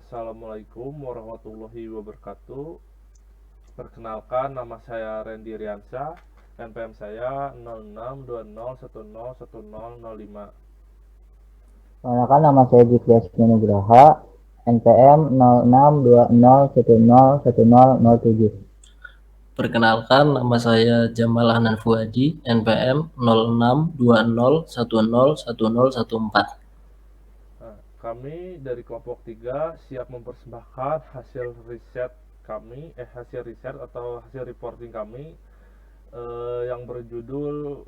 Assalamualaikum warahmatullahi wabarakatuh. Perkenalkan, nama saya Randy Riansyah. NPM saya 0620101005. Perkenalkan nama saya Jikrias Nugraha, NPM 0620101007. Perkenalkan, nama saya Jamal Hanan Fuadi, NPM 0620101014. Nah, kami dari kelompok 3 siap mempersembahkan hasil riset atau hasil reporting kami yang berjudul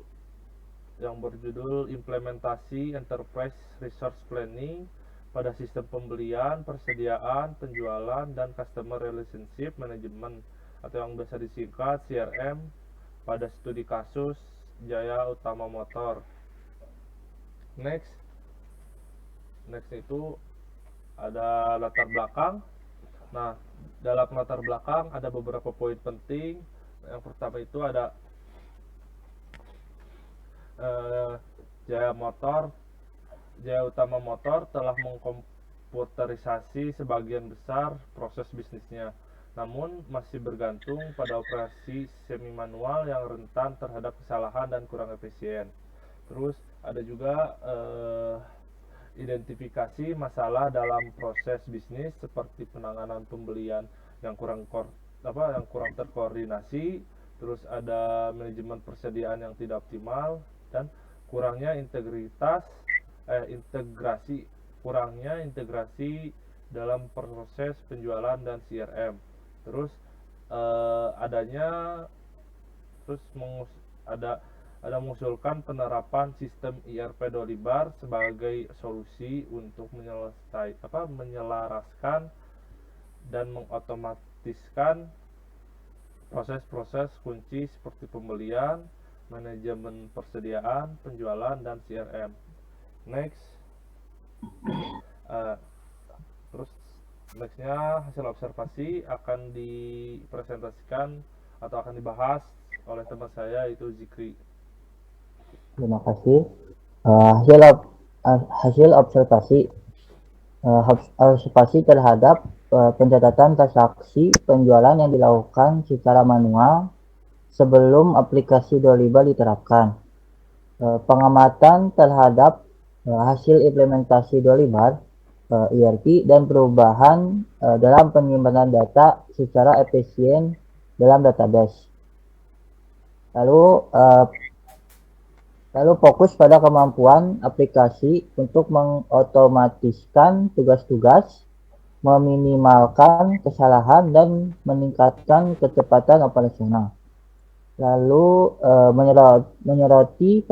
implementasi enterprise resource planning pada sistem pembelian, persediaan, penjualan, dan customer relationship management atau yang biasa disingkat CRM pada studi kasus Jaya Utama Motor. Next itu ada latar belakang. Nah, dalam latar belakang ada beberapa poin penting. Yang pertama itu ada eh, Jaya Utama Motor telah mengkomputerisasi sebagian besar proses bisnisnya, namun masih bergantung pada operasi semi manual yang rentan terhadap kesalahan dan kurang efisien. Terus ada juga identifikasi masalah dalam proses bisnis seperti penanganan pembelian yang kurang terkoordinasi, terus ada manajemen persediaan yang tidak optimal, dan kurangnya integrasi dalam proses penjualan dan CRM. Terus adanya terus mengus, ada mengusulkan penerapan sistem IRP Dolibar sebagai solusi untuk menyelaraskan dan mengotomatiskan proses-proses kunci seperti pembelian, manajemen persediaan, penjualan, dan CRM. Next, uh, terus nextnya hasil observasi akan dipresentasikan atau akan dibahas oleh teman saya, yaitu Zikri. Terima kasih. Hasil observasi terhadap pencatatan transaksi penjualan yang dilakukan secara manual sebelum aplikasi Dolibar diterapkan. Pengamatan terhadap hasil implementasi Dolibar ERP dan perubahan dalam penyimpanan data secara efisien dalam database. Lalu fokus pada kemampuan aplikasi untuk mengotomatiskan tugas-tugas, meminimalkan kesalahan, dan meningkatkan kecepatan operasional. Lalu menyoroti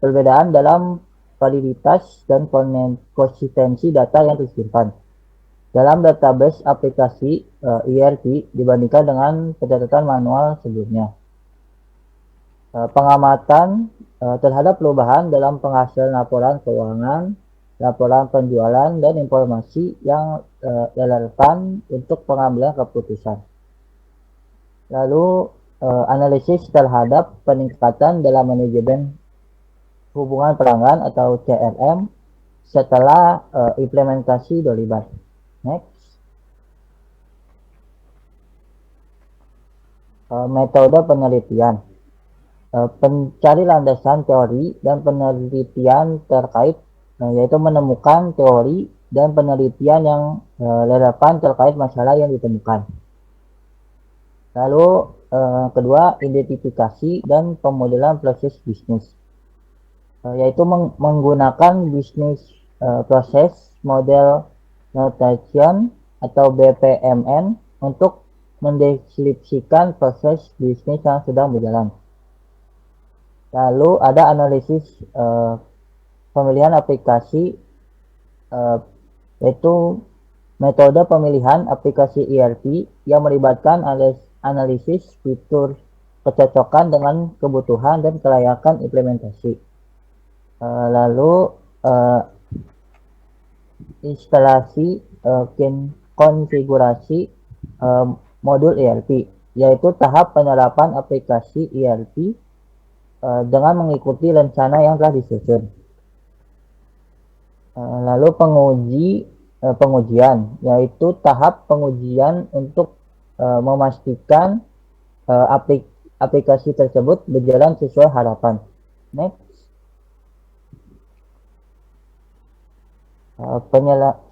perbedaan dalam validitas dan konsistensi data yang tersimpan dalam database aplikasi ERP dibandingkan dengan pencatatan manual sebelumnya. Pengamatan terhadap perubahan dalam penghasilan laporan keuangan, laporan penjualan, dan informasi yang relevan untuk pengambilan keputusan. Lalu analisis terhadap peningkatan dalam manajemen hubungan pelanggan atau CRM setelah implementasi Dolibar. Next. Metode penelitian. Pencari landasan teori dan penelitian terkait, yaitu menemukan teori dan penelitian yang relevan terkait masalah yang ditemukan. Lalu kedua, identifikasi dan pemodelan proses bisnis, yaitu menggunakan bisnis proses model notation atau BPMN untuk mendeskripsikan proses bisnis yang sedang berjalan. Lalu ada analisis pemilihan aplikasi, yaitu metode pemilihan aplikasi ERP yang melibatkan analisis fitur kecocokan dengan kebutuhan dan kelayakan implementasi. Lalu instalasi konfigurasi modul ERP, yaitu tahap penerapan aplikasi ERP dengan mengikuti rencana yang telah disusun. Lalu penguji pengujian, yaitu tahap pengujian untuk memastikan aplikasi tersebut berjalan sesuai harapan. Next.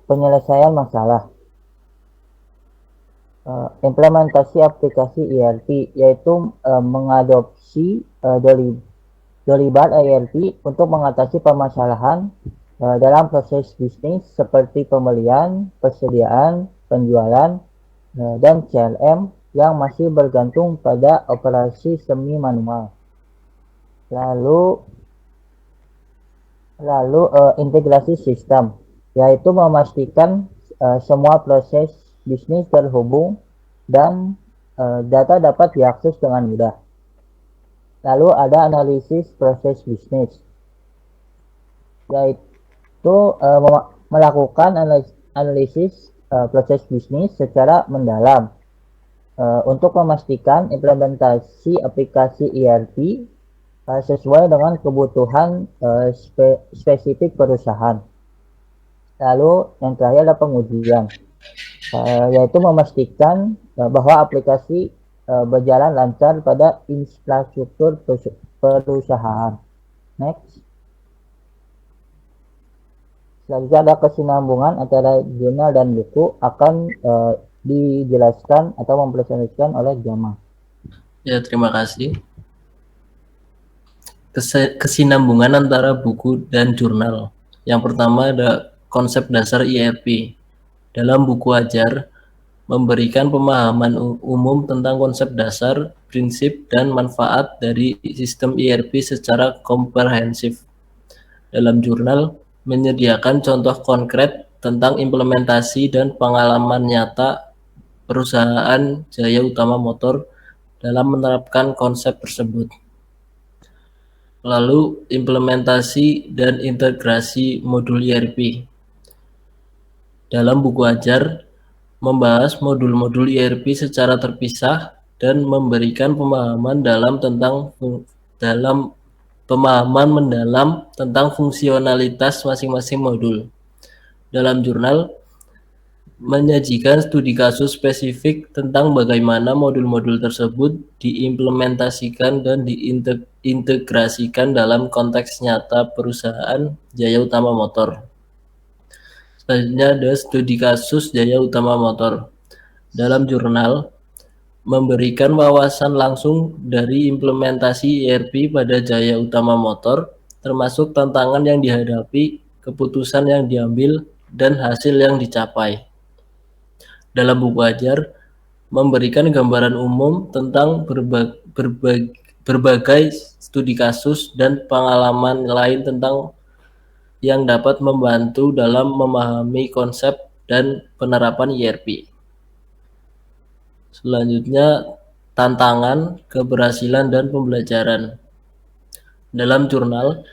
Penyelesaian masalah. Implementasi aplikasi ERP, yaitu mengadopsi Dolibar ERP untuk mengatasi permasalahan dalam proses bisnis seperti pembelian, persediaan, penjualan, dan CRM yang masih bergantung pada operasi semi manual. Lalu integrasi sistem, yaitu memastikan semua proses bisnis terhubung dan data dapat diakses dengan mudah. Lalu ada analisis proses bisnis, yaitu melakukan analisis proses bisnis secara mendalam untuk memastikan implementasi aplikasi ERP sesuai dengan kebutuhan spesifik perusahaan. Lalu yang terakhir adalah pengujian, yaitu memastikan bahwa aplikasi berjalan lancar pada infrastruktur perusahaan. Next. Selanjutnya ada kesinambungan antara jurnal dan buku akan dijelaskan atau mempresentasikan oleh Jamal. Ya, terima kasih. Kesinambungan antara buku dan jurnal. Yang pertama ada konsep dasar ERP. Dalam buku ajar, memberikan pemahaman umum tentang konsep dasar, prinsip, dan manfaat dari sistem ERP secara komprehensif. Dalam jurnal, menyediakan contoh konkret tentang implementasi dan pengalaman nyata perusahaan Jaya Utama Motor dalam menerapkan konsep tersebut. Lalu, implementasi dan integrasi modul ERP. Dalam buku ajar, membahas modul-modul ERP secara terpisah dan memberikan pemahaman mendalam tentang fungsionalitas masing-masing modul. Dalam jurnal, menyajikan studi kasus spesifik tentang bagaimana modul-modul tersebut diimplementasikan dan diintegrasikan dalam konteks nyata perusahaan Jaya Utama Motor. Selanjutnya ada studi kasus Jaya Utama Motor. Dalam jurnal, memberikan wawasan langsung dari implementasi ERP pada Jaya Utama Motor, termasuk tantangan yang dihadapi, keputusan yang diambil, dan hasil yang dicapai. Dalam buku ajar, memberikan gambaran umum tentang berbagai studi kasus dan pengalaman lain tentang yang dapat membantu dalam memahami konsep dan penerapan ERP. Selanjutnya, tantangan, keberhasilan, dan pembelajaran. Dalam jurnal,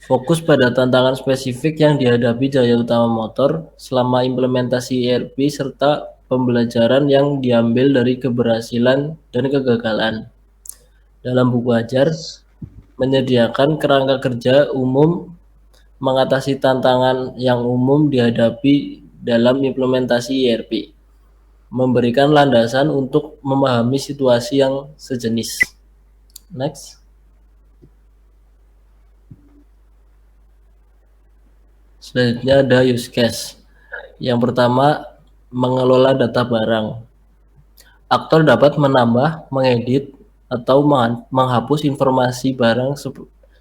fokus pada tantangan spesifik yang dihadapi Jaya Utama Motor selama implementasi ERP serta pembelajaran yang diambil dari keberhasilan dan kegagalan. Dalam buku ajar, menyediakan kerangka kerja umum mengatasi tantangan yang umum dihadapi dalam implementasi ERP, memberikan landasan untuk memahami situasi yang sejenis. Next. Selanjutnya ada use case. Yang pertama, mengelola data barang. Aktor dapat menambah, mengedit, atau menghapus informasi barang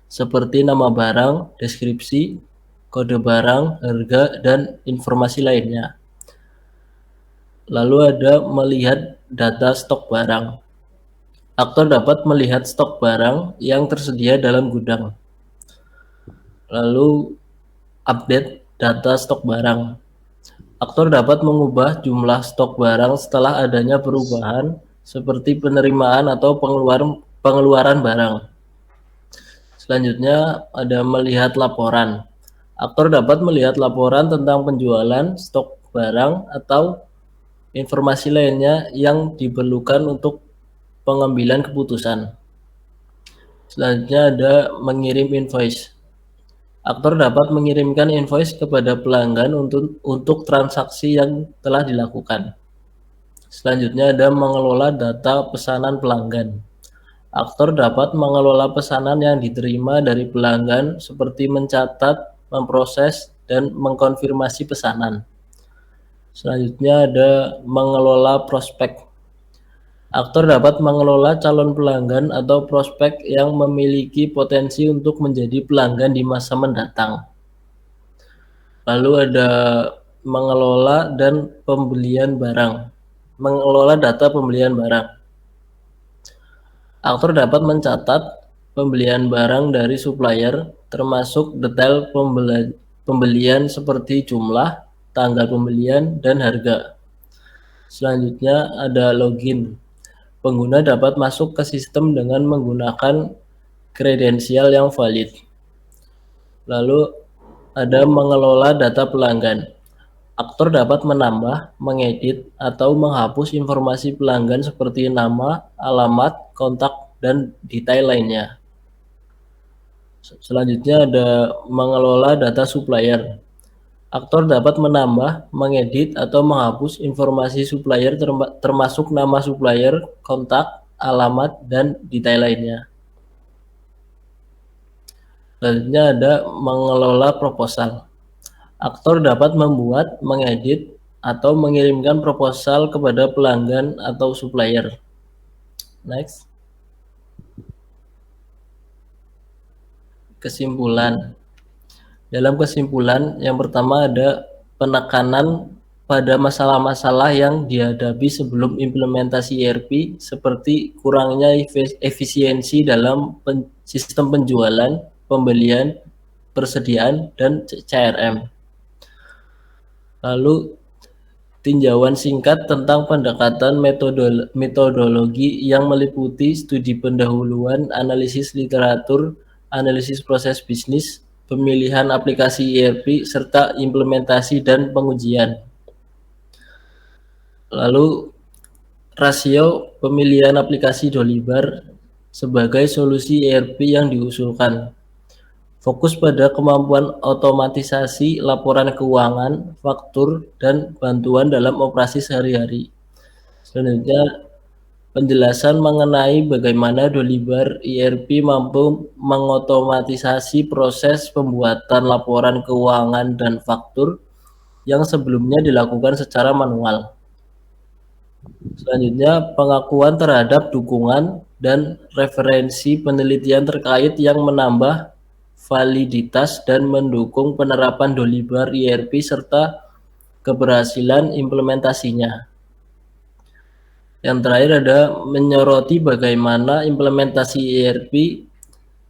seperti nama barang, deskripsi, kode barang, harga, dan informasi lainnya. Lalu ada melihat data stok barang. Aktor dapat melihat stok barang yang tersedia dalam gudang. Lalu update data stok barang. Aktor dapat mengubah jumlah stok barang setelah adanya perubahan seperti penerimaan atau pengeluaran barang. Selanjutnya ada melihat laporan. Aktor dapat melihat laporan tentang penjualan, stok barang, atau informasi lainnya yang diperlukan untuk pengambilan keputusan. Selanjutnya ada mengirim invoice. Aktor dapat mengirimkan invoice kepada pelanggan untuk transaksi yang telah dilakukan. Selanjutnya ada mengelola data pesanan pelanggan. Aktor dapat mengelola pesanan yang diterima dari pelanggan seperti mencatat, memproses, dan mengkonfirmasi pesanan. Selanjutnya ada mengelola prospek. Aktor dapat mengelola calon pelanggan atau prospek yang memiliki potensi untuk menjadi pelanggan di masa mendatang. Lalu ada mengelola dan pembelian barang. Mengelola data pembelian barang. Aktor dapat mencatat pembelian barang dari supplier, termasuk detail pembelian seperti jumlah, tanggal pembelian, dan harga. Selanjutnya ada login. Pengguna dapat masuk ke sistem dengan menggunakan kredensial yang valid. Lalu ada mengelola data pelanggan. Aktor dapat menambah, mengedit, atau menghapus informasi pelanggan seperti nama, alamat, kontak, dan detail lainnya. Selanjutnya ada mengelola data supplier. Aktor dapat menambah, mengedit, atau menghapus informasi supplier termasuk nama supplier, kontak, alamat, dan detail lainnya. Selanjutnya ada mengelola proposal. Aktor dapat membuat, mengedit, atau mengirimkan proposal kepada pelanggan atau supplier. Next. Kesimpulan. Dalam kesimpulan, yang pertama ada penekanan pada masalah-masalah yang dihadapi sebelum implementasi ERP seperti kurangnya efisiensi dalam sistem penjualan, pembelian, persediaan, dan CRM. Lalu tinjauan singkat tentang pendekatan metodologi yang meliputi studi pendahuluan, analisis literatur, analisis proses bisnis, pemilihan aplikasi ERP, serta implementasi dan pengujian. Lalu rasio pemilihan aplikasi Dolibar sebagai solusi ERP yang diusulkan. Fokus pada kemampuan otomatisasi laporan keuangan, faktur, dan bantuan dalam operasi sehari-hari. Selanjutnya, penjelasan mengenai bagaimana Dolibar ERP mampu mengotomatisasi proses pembuatan laporan keuangan dan faktur yang sebelumnya dilakukan secara manual. Selanjutnya, pengakuan terhadap dukungan dan referensi penelitian terkait yang menambah validitas dan mendukung penerapan Dolibar ERP serta keberhasilan implementasinya. Yang terakhir ada menyoroti bagaimana implementasi ERP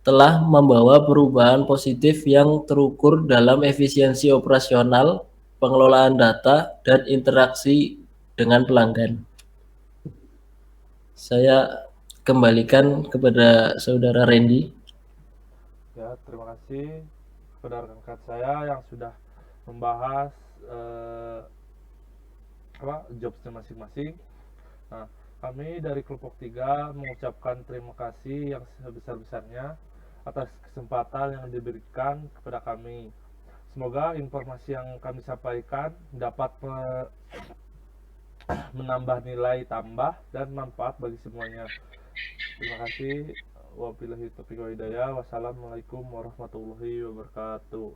telah membawa perubahan positif yang terukur dalam efisiensi operasional, pengelolaan data, dan interaksi dengan pelanggan. Saya kembalikan kepada Saudara Randy. Ya, terima kasih kepada rekan saya yang sudah membahas jobsnya masing-masing. Nah, kami dari kelompok 3 mengucapkan terima kasih yang sebesar-besarnya atas kesempatan yang diberikan kepada kami. Semoga informasi yang kami sampaikan dapat menambah nilai tambah dan manfaat bagi semuanya. Terima kasih. Wabillahi taufiq wal hidayah. Wassalamualaikum warahmatullahi wabarakatuh.